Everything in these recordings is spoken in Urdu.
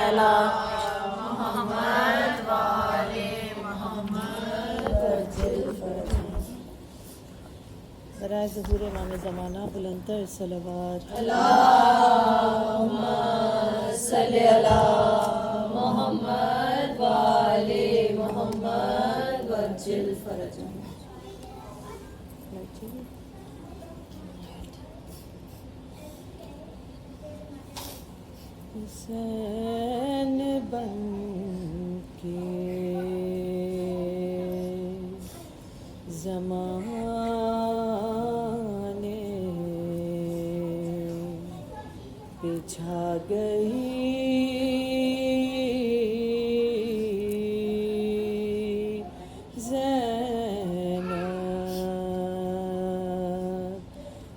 علی محمد وآل محمد وجل فرجهم۔ برائے ظہور امام زمانہ بلندتر صلوات۔ اللہم صلی علی محمد وآل محمد وجل فرجهم۔ حسین بن کے زمانے پہ چھا گئی زینب،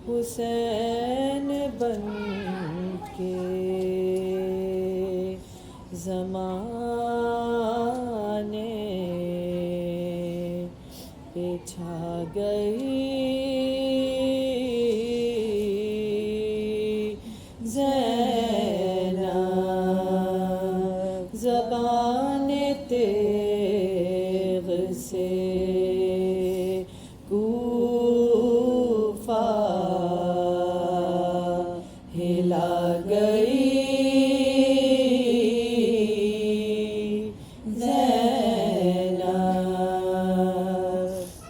حسین بن کے زمانے پہ چھا گئی زینب، زبان تیغ سے کوفہ ہلا گئی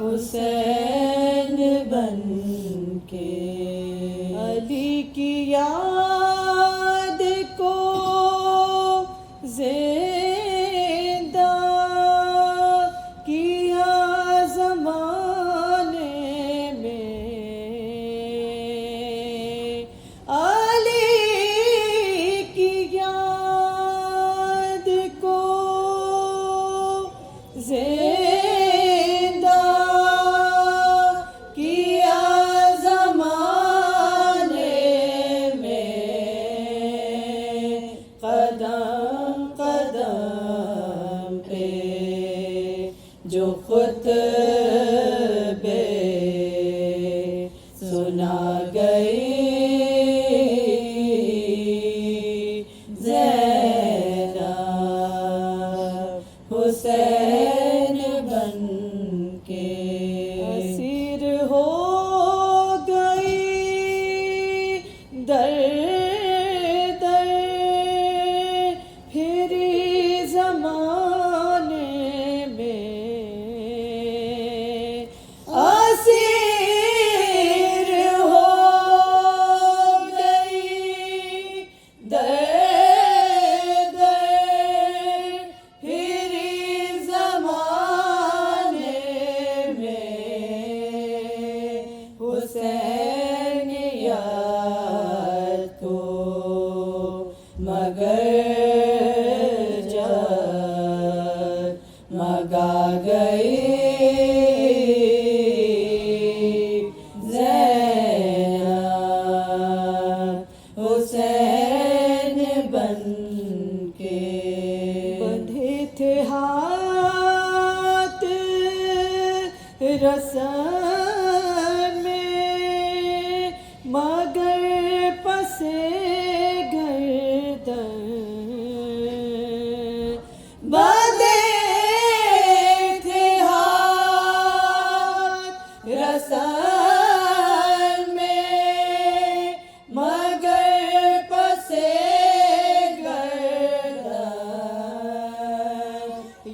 حسین بن کے علی کی یاد کو زندہ کیا زمانے میں، علی کی یاد کو جو خطبے سنا گئی زینب، حسین بن کے اسیر ہو گئی در در پھری زمانے میں، حسین یاد کو مگر جگمگا گئی زینب، حسین بن کے بندھے تھے ہاتھ رسم مگر پسے گردن باندھے تھے ہاتھ رسم میں مگر پسے گردن،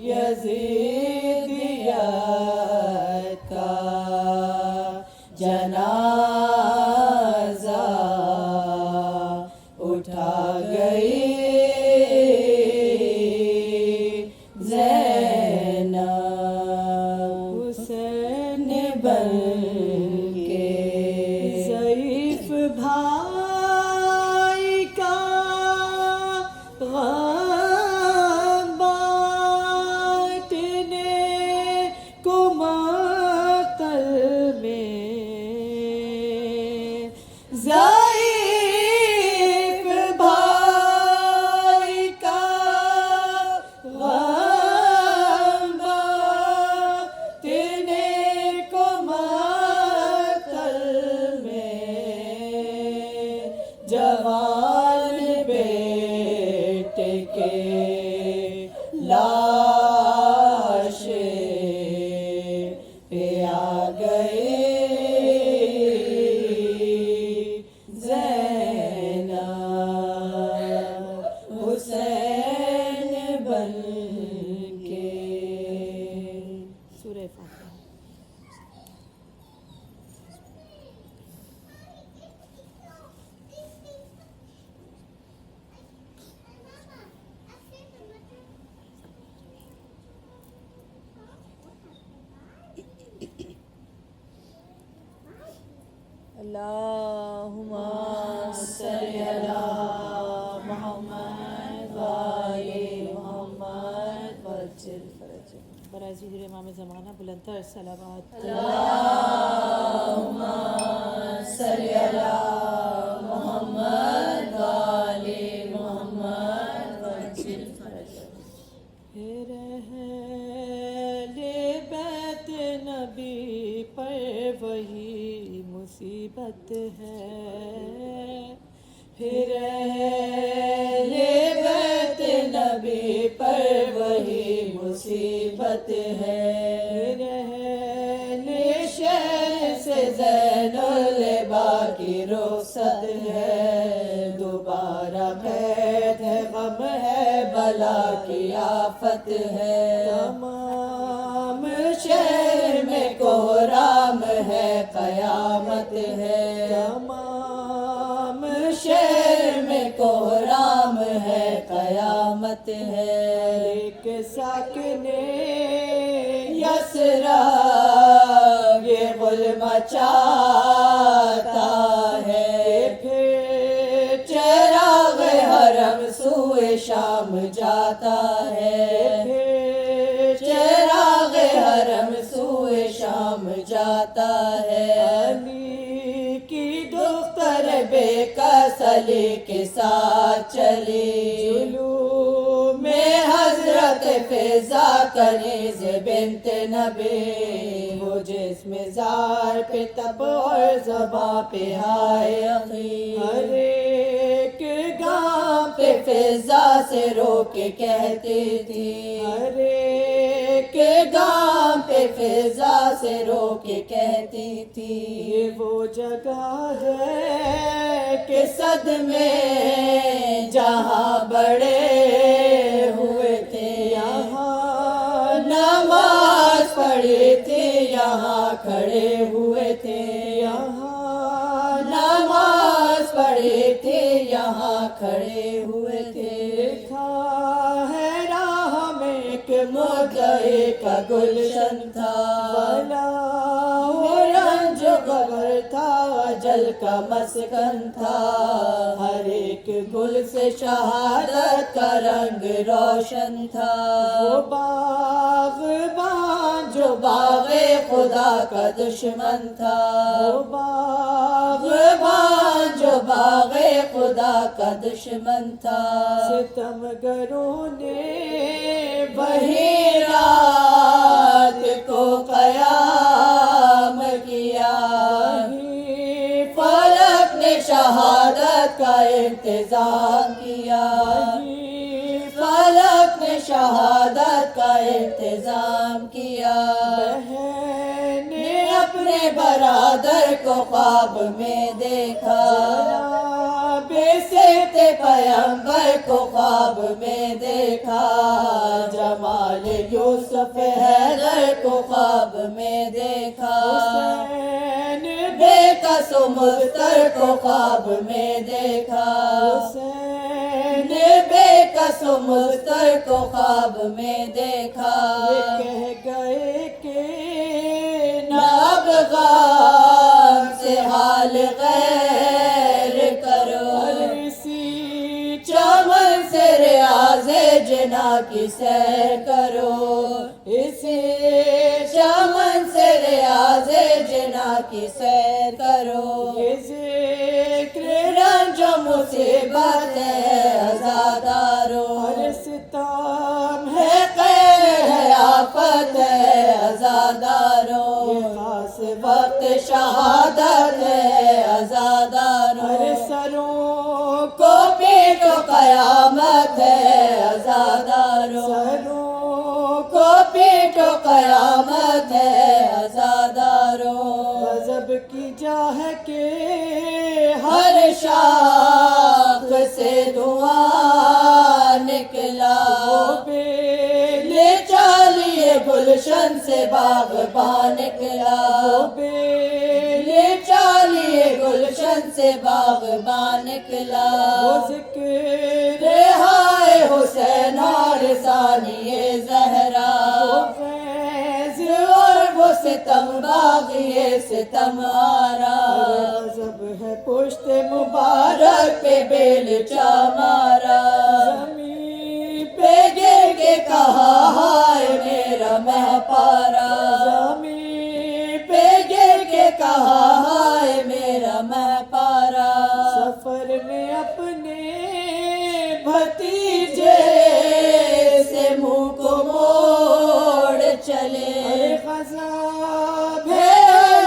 یزیدیت کا جنازہ اٹھا گئی زینب، حسین بن کے ضعیف بھائی کا غم بانٹنے کو مقتل میں، ضعیف بھائی اللہم صلی علی محمد و آل محمد وعجل فرجهم. برائے ظہور امام زمانہ بلندتر صلوات. اللہم صلی علی محمد و آل محمد وعجل فرجهم. اہل بیت نبی پر وہی مصیبت ہے، پھر اہل بیت نبی پر وہی مصیبت ہے، پھر اہل شہر سے زین العبا کی رخصت ہے، دوبارہ قید ہے، غم ہے، بلا کی آفت ہے، تمام شہر میں کوہرام ہے، قیامت ہے، تمام شہر میں کوہرام ہے، قیامت ہے، ایک ساکن یسرا یہ غل مچاتا ہے، پھر چراغ حرم سوئے شام جاتا ہے، پھر چراغ حرم سوئے شام جاتا ہے، علی کی دختر بے کس علی کے ساتھ چلی، جلوم میں حضرت فضا کنیز بنت نبی، وہ جسم زار پہ تب اور زباں پہ ہائے اخی، ہر ایک گام پہ فضا سے رو کے کہتی تھی، ہر ایک گام پہ فضا سے رو کے کہتی تھی، یہ وہ جگہ ہے کہ صدمے جہاں بڑے ہوئے تھے، یہاں نماز پڑھی تھی، یہاں کھڑے ہوئے تھے، یہاں نماز پڑھی تھی، یہاں کھڑے ہوئے تھے، لکھا ہے راہ میں ایک مدعی کا گلشن تھا، بلا و رنج غبر تھا، اجل کا مسکن تھا، ہر ایک گل سے شہادت کا رنگ روشن تھا، وہ باغبان جو باغ خدا کا دشمن تھا، وہ باغبان جو باغ خدا کا دشمن تھا، ستمگروں نے وہی رات کو قیام کیا، فلک نے شہادت کا انتظام کیا، فلک نے شہادت کا انتظام کیا، بہن نے اپنے برادر کو خواب میں دیکھا، بے سیرت پیغمبر کو خواب میں دیکھا، جمال یوسف حیدر کو خواب میں دیکھا، حسین بے کس و مضطر کو خواب میں دیکھا، حسین بے کس و مضطر کو خواب میں دیکھا، یہ کہہ گئے کہ ناب غام سے حال غیر کرو، اسی چمن سے ریاض جنا کی سیر کرو، اسی چمن سے ریاض جنا کی سیر کرو، یہ ذکر رنج و مصیبت ہے عزادارو، ہر ستم ہے قید ہے آفت ہے عزادارو، یہ خاص وقت شہادت ہے عزادارو، ہر سروں کو پیٹو قیامت ہے عزادارو، سروں کو پیٹو قیامت ہے عزادارو، غضب کی جاہ کے ہر شاخ سے دعا نکلا، لے چالیے گلشن سے باغبان نکلا، لے چالیے گلشن سے باغبان نکلا، وہ ذکر ہائے حسین اور ثانی زہرا، وہ فیض اور وہ ستم باغی ستم آرا، غضب ہے پشت مبارک پہ بیلچا مارا، زمین پہ گر کے کہا ہائے میرا مہ پارا، زمین پہ گر کے کہا ہائے میرا مہ پارا، سفر میں اپنے بھتیجے سے منہ کو موڑ چلے، ارے غضب ہے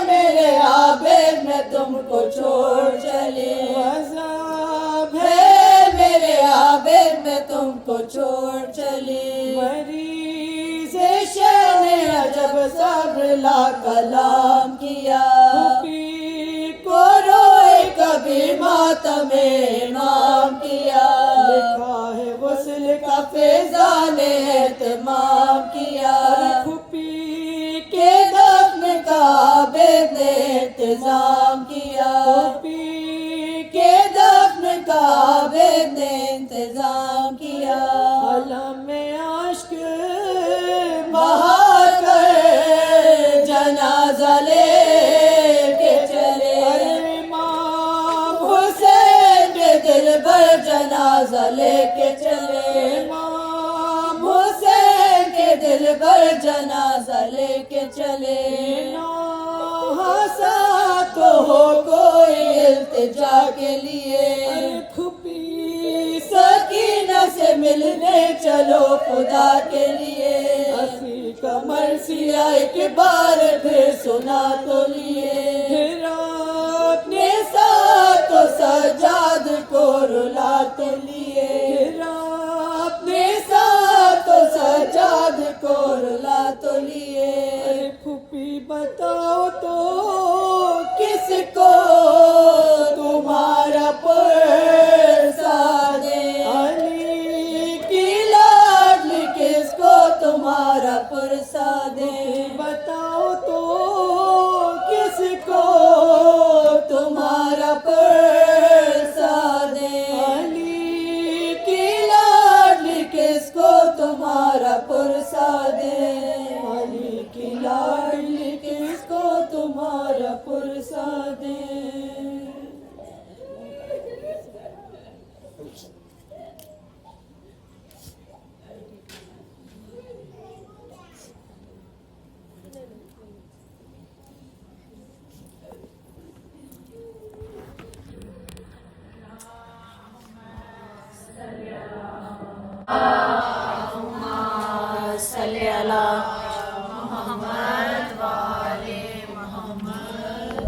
میرے عابد میں تم کو چھوڑ چلے، غضب ہے میرے عابد میں تم کو چھوڑ چلے، مریض شہ نے عجب صبر لا کلام کیا، پی کو روئے کبھی ماتم امام کیا، لکھا ہے غسل کا فیضان نے اہتمام کیا، پھوپھی کہ دفن کا عابد نے انتظام کیا، پی کہ دفن کا عابد نے انتظام کیا، علم عشق بہا کر جنازہ لے کے چلے، امام حسین کے دل بھر جنازہ لے کے چلے، امام حسین کے دل بھر جنازہ لے کے چلے، ہسا تو ہو کوئی التجا کے لیے، پھوپھی سکینہ سے ملنے چلو خدا کے لیے، اسی کا مرثیہ ایک بار پھر سنا تو لیے، پھر اپنے ساتھ تو سجاد کو رلا تو لیے، پھر اپنے ساتھ تو سجاد کو رلا تو لیے، پھوپھی بتاؤ تو کس کو تمہارا پرسا دے، علی کی لاڈلی کس کو تمہارا پرسا دے، بتاؤ تو کس کو تمہارا پرسا دے، علی کی لاڈلی کس کو تمہارا پرسا دے، علی کی لاڈلی کس کو تمہارا پرسا دے۔ صلی اللہ محمد والے محمد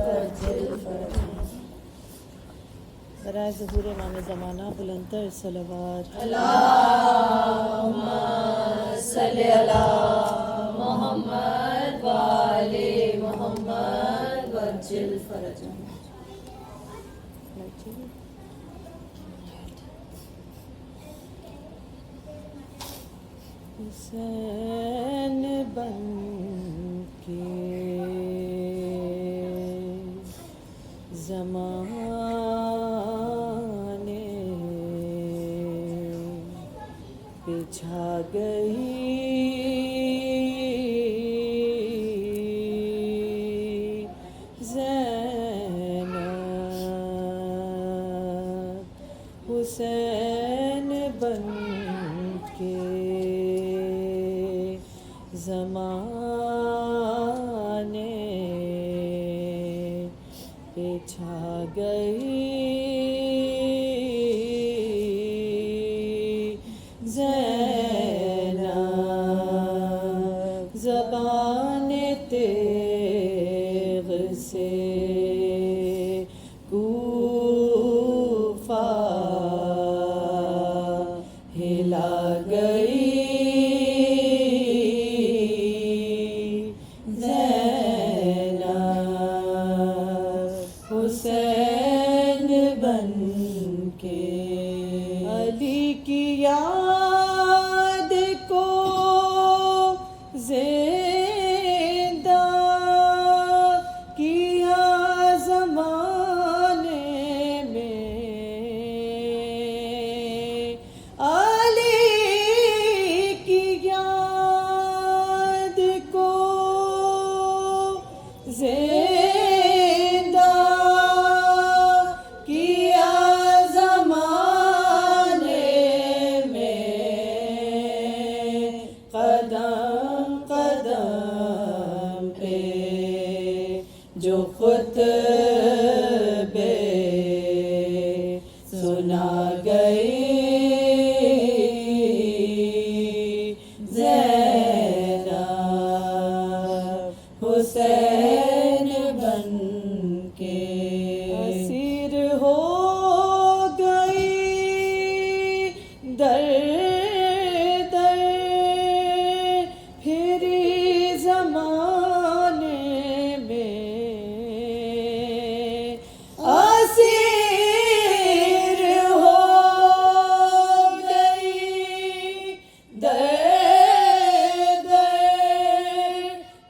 برائے ظہور امام زمانہ بلندتر صلوات، اللہم صلی اللہ محمد والے محمد وجل فرجہم۔ حسین بن کے زمانے پہ چھا گئی زینب، حسین بن کے زمانے پہ چھا گئی زینب، زبان تیغ سے کوفہ ہلا گئی زینب، حسین بن کے علی کی یاد کو زندہ کیا زمانے میں، علی کی یاد کو زینب حسین بن کے اسیر ہو گئی در در پھری زمانے میں اسیر ہو گئی در در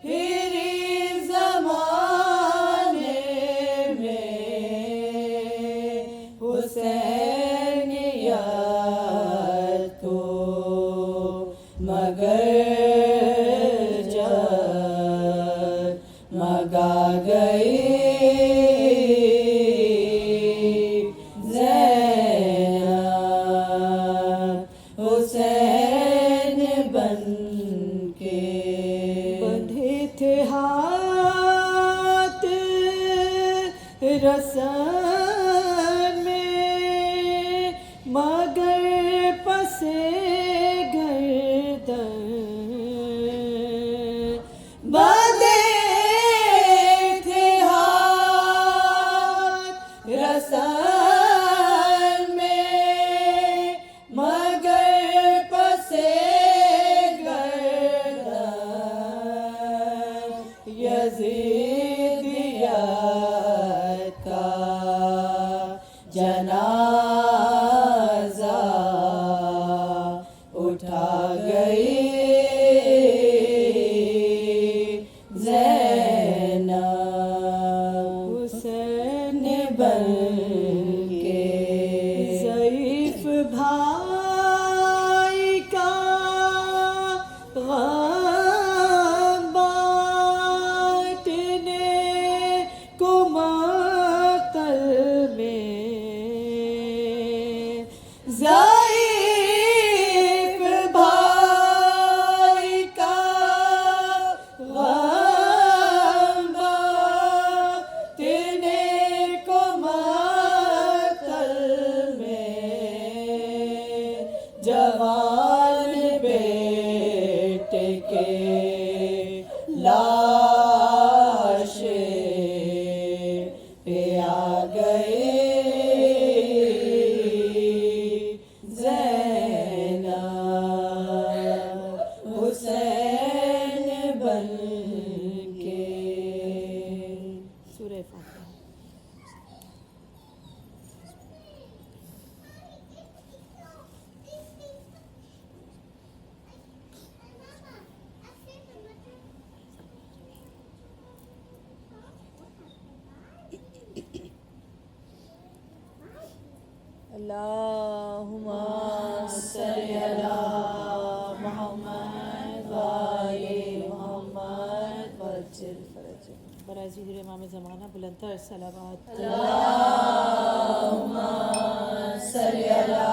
پھری زمانے میں حسین یار تو مگر مگا گئی زینب حسین بن کے بندھے تھے ہاتھ رسم میں مگر پسے گردن باندھے تھے ہاتھ رسم میں مگر پسے گردن یزیدیت کا جنازہ اٹھا گئی زینب حسین بن کے ضعیف بھائی کا غم بانٹنے کو مقتل میں ضعیف بھائی کا غم بانٹنے کو مقتل میں جوان بیٹے کے لاش پہ آ گئی زینب حسین بن کے سورہ فاتحہ. اللہم صلی علی محمد وآل محمد وعجل فرجهم. برائے حضور امام زمانہ بلندتر صلوات. اللہم صلی علی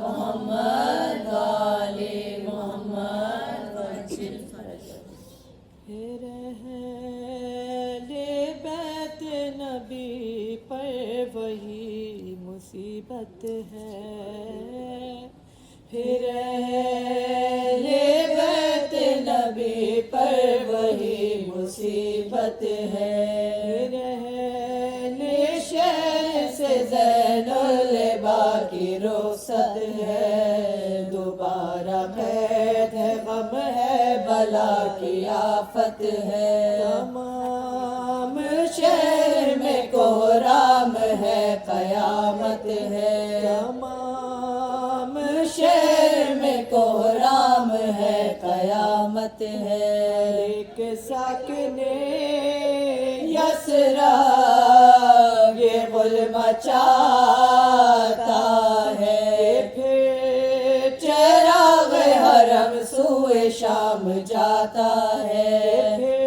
محمد وآل محمد وعجل فرجهم. پھر اہل بیت نبی پر وہی مصیبت ہے. پھر اہل بیت نبی پر وہی مصیبت ہے. پھر اہل شہر سے زین العبا کی رخصت ہے. دوبارہ قید ہے، غم ہے، بلا کی آفت ہے. تمام شہر میں کوہرام ہے، قیامت ہے. تمام شہر میں کوہرام ہے، قیامت ہے. ایک ساکنے یسرا یہ غل مچاتا ہے. پھر چراغ حرم سوئے شام جاتا ہے. پھر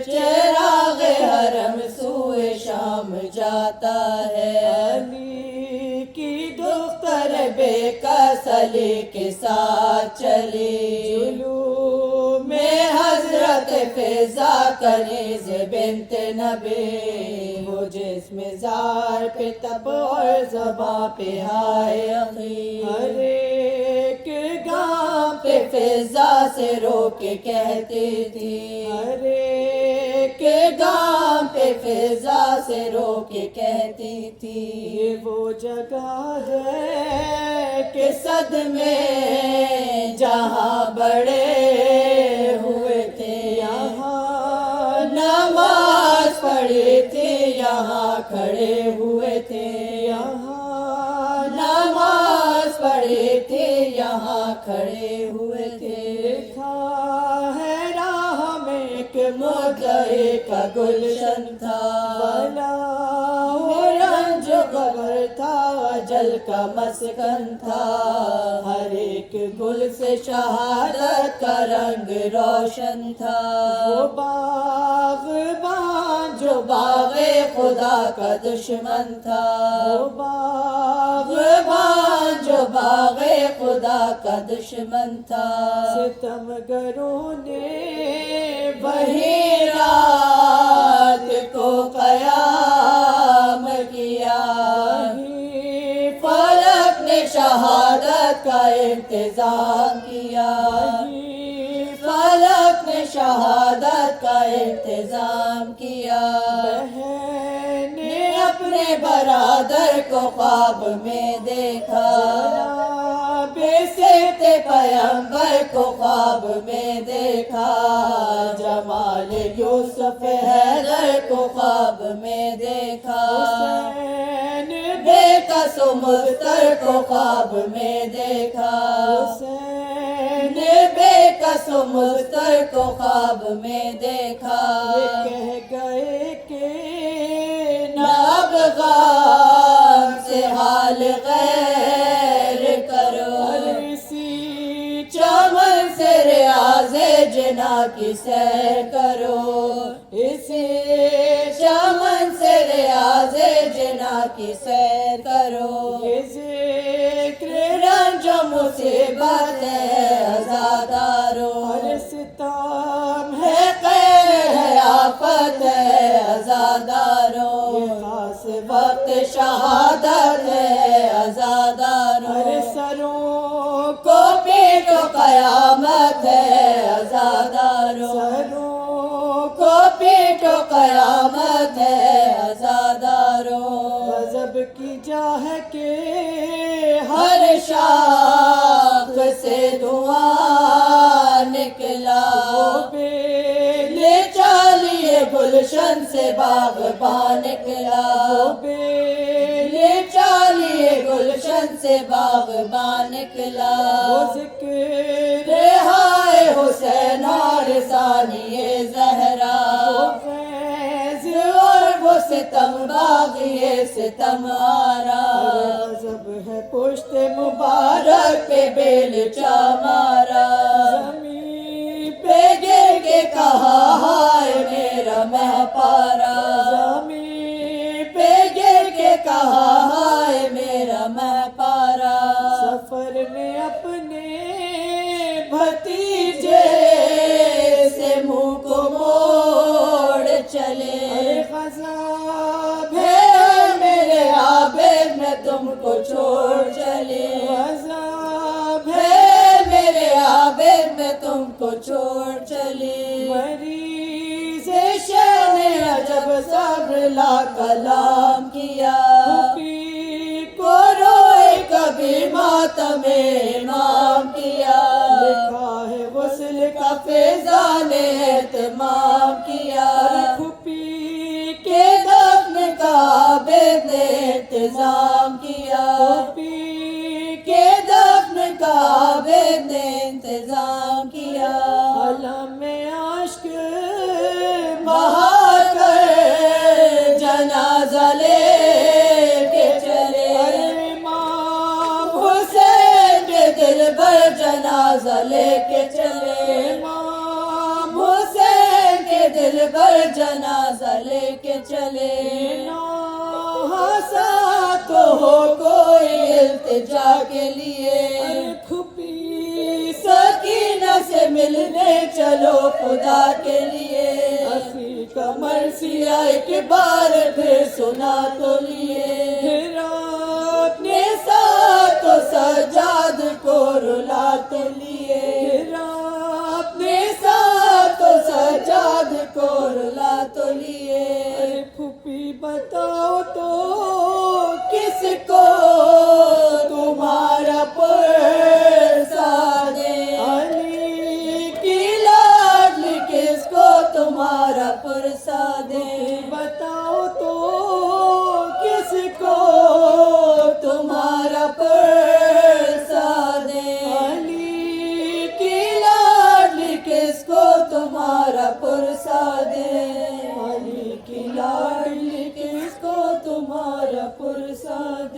چراغ حرم سوئے شام جاتا ہے. علی کی دختر بے کس علی کے ساتھ چلی. جلوم حضرت فضا کنیز بنت نبی، وہ جسم زار پہ تب اور زباں پہ ہائے اخی، ہر ایک گام پہ فضا سے رو کے کہتی تھی، ہر ایک گام پہ فضا سے رو کے کہتی تھی، یہ وہ جگہ ہے کہ صدمے جہاں بڑے ہوئے تھے، یہاں نماز پڑھی تھی، یہاں کھڑے ہوئے تھے، یہاں نماز پڑھی تھی، یہاں کھڑے ہوئے تھے، لکھا ہے راہ میں ایک مدعی کا گلشن تھا، بلا و رنج غبر تھا، اجل کا مسکن تھا، ہر ایک گل سے شہادت کا رنگ روشن تھا، وہ باغبان جو باغ خدا کا دشمن تھا، وہ باغبان جو باغ خدا کا دشمن تھا، ستمگروں نے وہی رات کو قیام کیا، فلک نے شہادت کا انتظام کیا، فلک نے شہادت کا انتظام کیا، بہن نے اپنے برادر کو خواب میں دیکھا، بے سیرت پیغمبر کو خواب میں دیکھا، جمال یوسف حیدر کو خواب میں دیکھا، حسین بے کس و مبتر کو خواب میں دیکھا، حسین بے کس و مبتر کو خواب میں دیکھا، یہ کہہ گئے کہ نہ اب غم سے حال غیر کرو، اسی چمن سے ریاض جنا کی سیر کرو، اسی چمن سے ریاض جنا کی سیر کرو، یہ ذکر رنج و مصیبت ہے عزادارو، ہر ستم ہے قہر ہے آفت ہے عزادارو، یہ خاص وقت شہادت ہے عزادارو، ہر سروں کو پیٹو قیامت ہے عزادارو، سروں کو پیٹو قیامت ہے عزادارو، غضب کی جاہ کے ہر شاخ سے دعا نکلا، بے چالیے گلشن سے باغباں نکلا، بے چالیے گلشن سے باغباں نکلا، وہ ذکر ہائے حسین اور ثانیے زہرا، وہ فیض اور وہ ستم باغی ستم آرا، غضب ہے پشت مبارک پہ بیلچا مارا، زمین پہ گر کے کہا ہائے میرا مہ پارا، زمین پہ گر کے کہا ہائے میرا مہ پارا، سفر میں اپنے بھتیجے سے منہ کو موڑ چلے، غضب ہے میرے عابد میں تم کو چھوڑ چلے، غضب ہے میرے عابد میں تم کو چھوڑ چلے، مریض شہ نے عجب صبر لا کلام کیا، کو روئے کبھی ماتم امام کیا، لکھا ہے غسل کا فضا نے اہتمام کیا، پھوپھی کے دفن کا عابد نے انتظام کیا، پھوپھی کے دفن کا عابد نے انتظام کیا، علم عشق بہا کر جنازہ لے کے چلے، امام حسین کے دل بھر جنازہ لے کے چلے، امام حسین کے دل بھر جنازہ لے کے چلے، ساتھ تو ہو کوئی التجا کے لیے، پھوپھی سکینہ سے ملنے چلو خدا کے لیے اسی کا مرثیہ ایک بار پھر سنا تو لیے پھر اپنے ساتھ سجاد کو رلا تو لیے پھر اپنے ساتھ سجاد کو رلا تو لیے پھوپھی بتاؤ تو کس کو تمہارا پرساد علی کی لاڈلی کس کو تمہارا پرساد بتاؤ تو کس کو تمہارا پرساد علی کی لاڈلی کس کو تمہارا پرساد علی کی لاڈلی کس کو تمہارا پرساد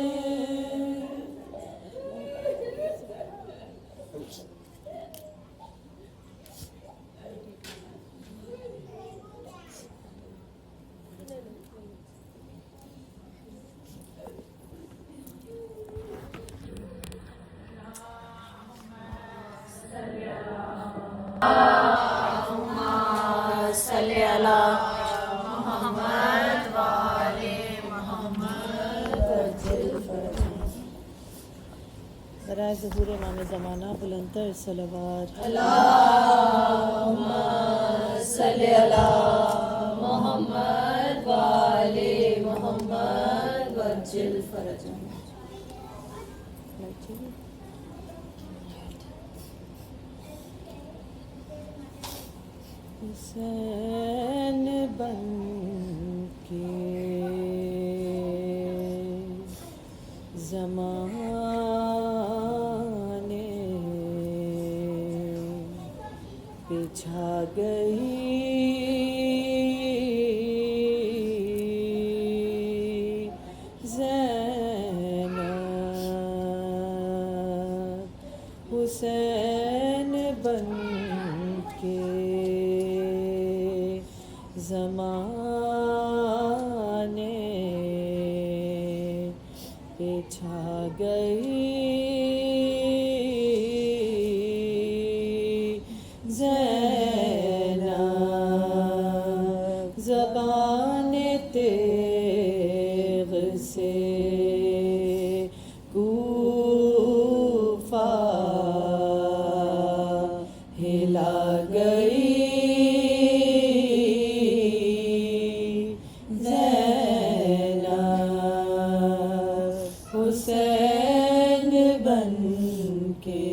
صلی اللہ محمد والے محمد برائے ظہور امام زمانہ بلندتر صلوات اللہم صلی اللہ محمد والے محمد وجل فرجہم حسین بن کے زمانے پہ چھا گئی زینب حسین بن کے زمانے پہ چھا گئی زینب زبان تیغ سے کوفہ ہلا گئی حسین بن کے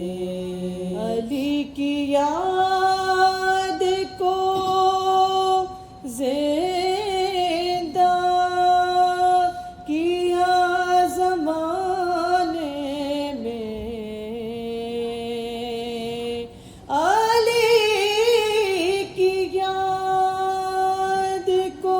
علی کی یاد کو زندہ کیا زمانے میں علی کی یاد کو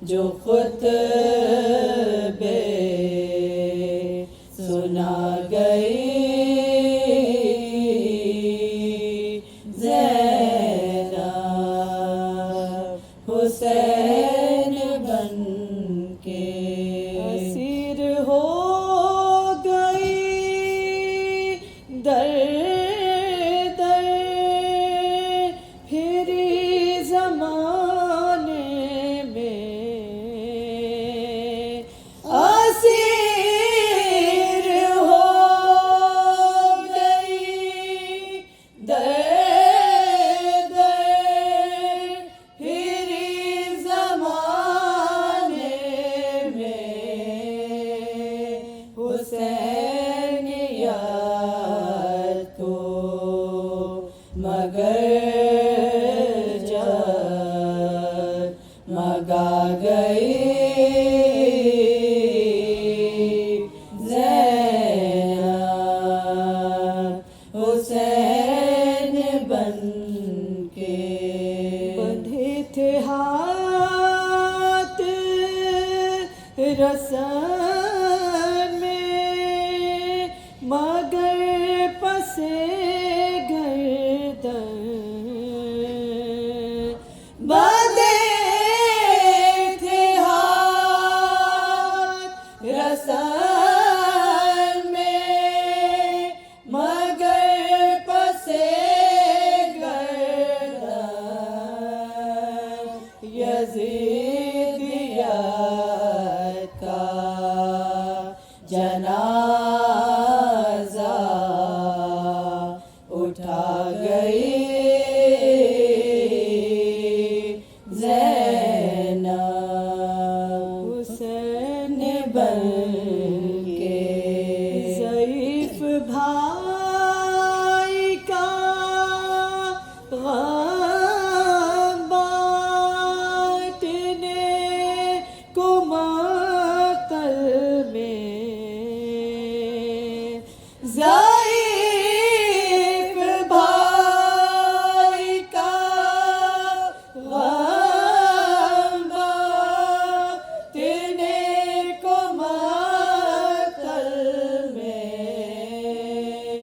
جو خطبے سنا گئی زینب حسین بن کے اسیر ہو گئی در در پھری زمانے میں اسیر ہو جناب